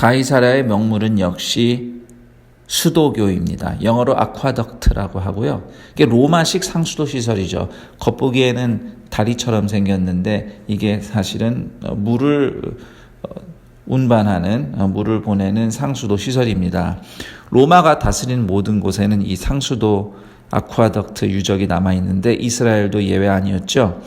가이사랴의 명물은 역시 수도교입니다. 영어로 아쿠아덕트라고 하고요. 이게 로마식 상수도 시설이죠. 겉보기에는 다리처럼 생겼는데 이게 사실은 물을 운반하는, 물을 보내는 상수도 시설입니다. 로마가 다스린 모든 곳에는 이 상수도 아쿠아덕트 유적이 남아있는데 이스라엘도 예외 아니었죠.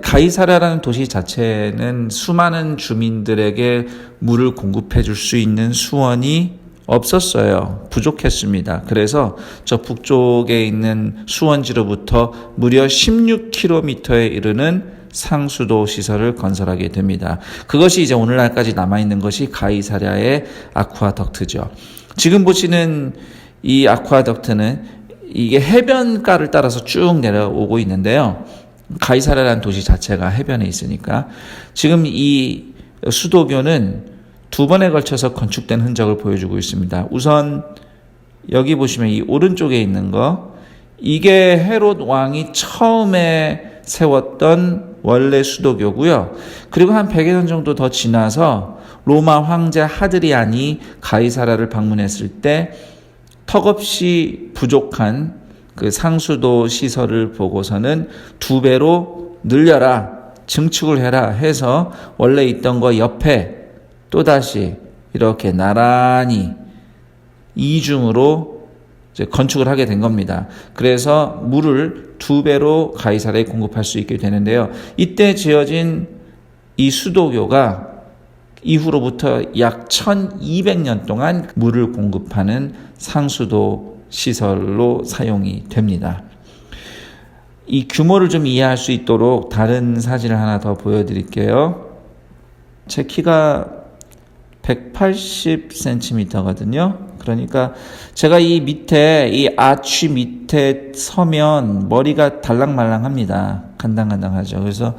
가이사랴라는 도시 자체는 수많은 주민들에게 물을 공급해 줄 수 있는 수원이 없었어요. 부족했습니다. 그래서 저 북쪽에 있는 수원지로부터 무려 16km에 이르는 상수도 시설을 건설하게 됩니다. 그것이 이제 오늘날까지 남아있는 것이 가이사랴의 아쿠아덕트죠. 지금 보시는 이 아쿠아덕트는 이게 해변가를 따라서 쭉 내려오고 있는데요. 가이사랴라는 도시 자체가 해변에 있으니까 지금 이 수도교는 두 번에 걸쳐서 건축된 흔적을 보여주고 있습니다. 우선 여기 보시면 이 오른쪽에 있는 거, 이게 헤롯 왕이 처음에 세웠던 원래 수도교고요. 그리고 한 100여 년 정도 더 지나서 로마 황제 하드리안이 가이사랴를 방문했을 때 턱없이 부족한 그 상수도 시설을 보고서는 2배로 늘려라, 증축을 해라 해서 원래 있던 거 옆에 또다시 이렇게 나란히 이중으로 이제 건축을 하게 된 겁니다. 그래서 물을 2배로 가이사랴에 공급할 수 있게 되는데요. 이때 지어진 이 수도교가 이후로부터 약 1200년 동안 물을 공급하는 상수도 시설로 사용이 됩니다. 이 규모를 좀 이해할 수 있도록 다른 사진을 하나 더 보여드릴게요. 제 키가 180cm거든요. 그러니까 제가 이 밑에, 이 아치 밑에 서면 머리가 달랑말랑합니다. 간당간당하죠. 그래서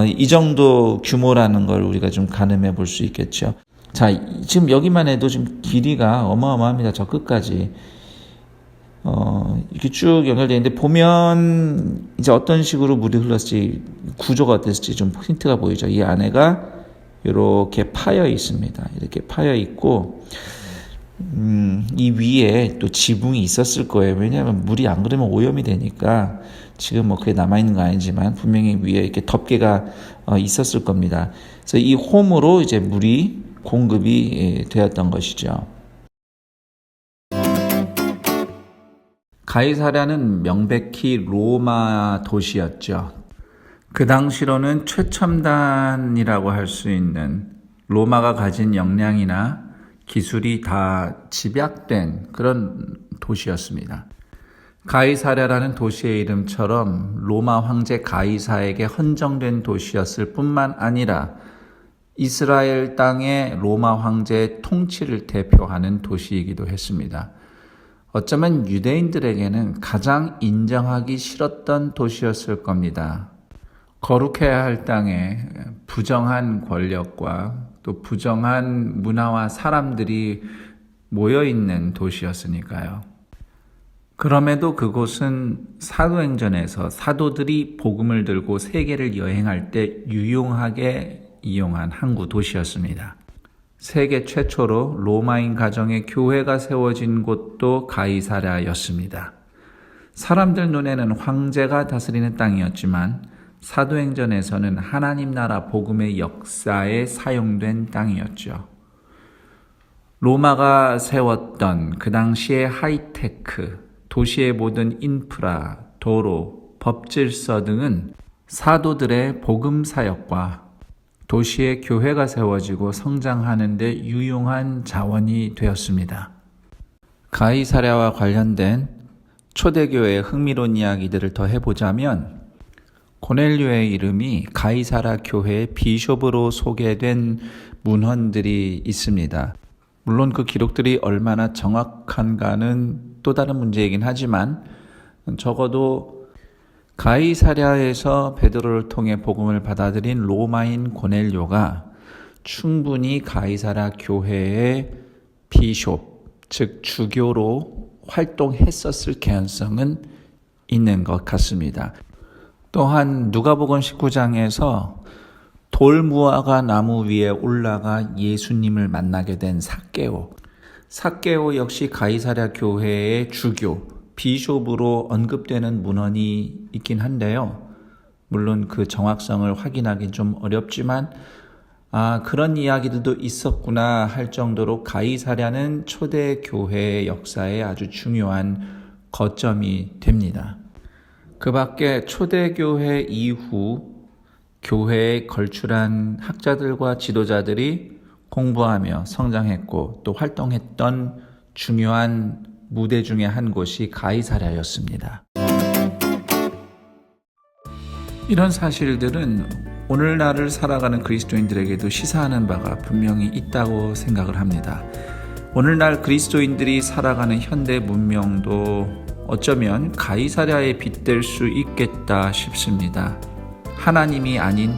이 정도 규모라는 걸 우리가 좀 가늠해 볼 수 있겠죠. 자, 지금 여기만 해도 지금 길이가 어마어마합니다. 저 끝까지. 이렇게 쭉 연결되어 있는데 보면 이제 어떤 식으로 물이 흘렀을지, 구조가 어땠을지 좀 힌트가 보이죠. 이 안에가 이렇게 파여 있습니다. 이렇게 파여 있고, 이 위에 또 지붕이 있었을 거예요. 왜냐하면 물이 안 그러면 오염이 되니까. 지금 뭐 그게 남아있는 건 아니지만 분명히 위에 이렇게 덮개가 있었을 겁니다. 그래서 이 홈으로 이제 물이 공급이 되었던 것이죠. 가이사랴는 명백히 로마 도시였죠. 그 당시로는 최첨단이라고 할 수 있는 로마가 가진 역량이나 기술이 다 집약된 그런 도시였습니다. 가이사랴라는 도시의 이름처럼 로마 황제 가이사에게 헌정된 도시였을 뿐만 아니라 이스라엘 땅의 로마 황제의 통치를 대표하는 도시이기도 했습니다. 어쩌면 유대인들에게는 가장 인정하기 싫었던 도시였을 겁니다. 거룩해야 할 땅에 부정한 권력과 또 부정한 문화와 사람들이 모여있는 도시였으니까요. 그럼에도 그곳은 사도행전에서 사도들이 복음을 들고 세계를 여행할 때 유용하게 이용한 항구 도시였습니다. 세계 최초로 로마인 가정의 교회가 세워진 곳도 가이사랴였습니다. 사람들 눈에는 황제가 다스리는 땅이었지만 사도행전에서는 하나님 나라 복음의 역사에 사용된 땅이었죠. 로마가 세웠던 그 당시의 하이테크, 도시의 모든 인프라, 도로, 법질서 등은 사도들의 복음 사역과 도시의 교회가 세워지고 성장하는 데 유용한 자원이 되었습니다. 가이사랴와 관련된 초대교회의 흥미로운 이야기들을 더 해보자면 고넬료의 이름이 가이사랴 교회의 비숍으로 소개된 문헌들이 있습니다. 물론 그 기록들이 얼마나 정확한가는 또 다른 문제이긴 하지만 적어도 가이사랴에서 베드로를 통해 복음을 받아들인 로마인 고넬료가 충분히 가이사랴 교회의 비숍, 즉 주교로 활동했었을 개연성은 있는 것 같습니다. 또한 누가복음 19장에서 돌무화과 나무 위에 올라가 예수님을 만나게 된 삭개오. 삭개오 역시 가이사랴 교회의 주교, 비숍으로 언급되는 문헌이 있긴 한데요. 물론 그 정확성을 확인하기 좀 어렵지만 그런 이야기들도 있었구나 할 정도로 가이사랴는 초대 교회의 역사에 아주 중요한 거점이 됩니다. 그 밖에 초대교회 이후 교회에 걸출한 학자들과 지도자들이 공부하며 성장했고 또 활동했던 중요한 무대 중에 한 곳이 가이사랴였습니다. 이런 사실들은 오늘날을 살아가는 그리스도인들에게도 시사하는 바가 분명히 있다고 생각을 합니다. 오늘날 그리스도인들이 살아가는 현대 문명도 어쩌면 가이사랴에 빗댈 수 있겠다 싶습니다. 하나님이 아닌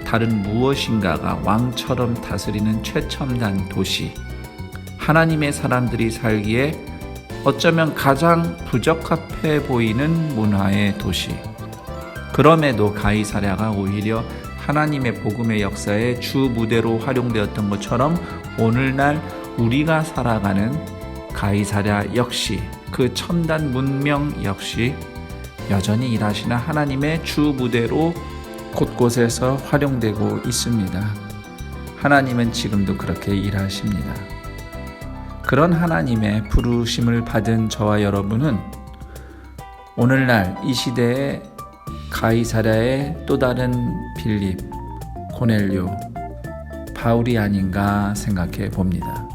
다른 무엇인가가 왕처럼 다스리는 최첨단 도시, 하나님의 사람들이 살기에 어쩌면 가장 부적합해 보이는 문화의 도시. 그럼에도 가이사랴가 오히려 하나님의 복음의 역사의 주 무대로 활용되었던 것처럼 오늘날 우리가 살아가는 가이사랴 역시 그 첨단 문명 역시 여전히 일하시는 하나님의 주 무대로 곳곳에서 활용되고 있습니다. 하나님은 지금도 그렇게 일하십니다. 그런 하나님의 부르심을 받은 저와 여러분은 오늘날 이 시대에 가이사랴의 또 다른 빌립, 고넬료, 바울이 아닌가 생각해 봅니다.